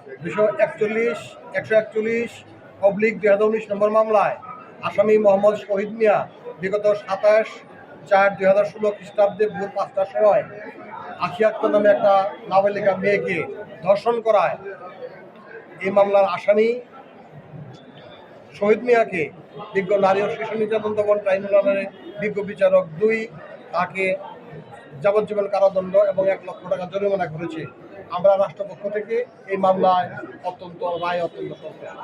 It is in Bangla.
141/2019 নম্বর মামলায় আসামি মোহাম্মদ শহীদ মিয়া বিগত 27/4/2016 খ্রিস্টাব্দে ভোর 5টার সময় আখিয়া আক্তার নামে একটা নাবালিকা মেয়েকে ধর্ষণ করায় এই মামলার আসামি শহীদ মিয়াকে বিজ্ঞ নারী ও শিশু নির্যাতন দমন ট্রাইব্যুনালের বিজ্ঞ বিচারক 2 তাকে যাবজ্জীবন কারাদণ্ড এবং 1 লক্ষ টাকা জরিমানা করেছে। আমরা রাষ্ট্রপক্ষ থেকে এই মামলায় রায় অত্যন্ত সন্তুষ্ট।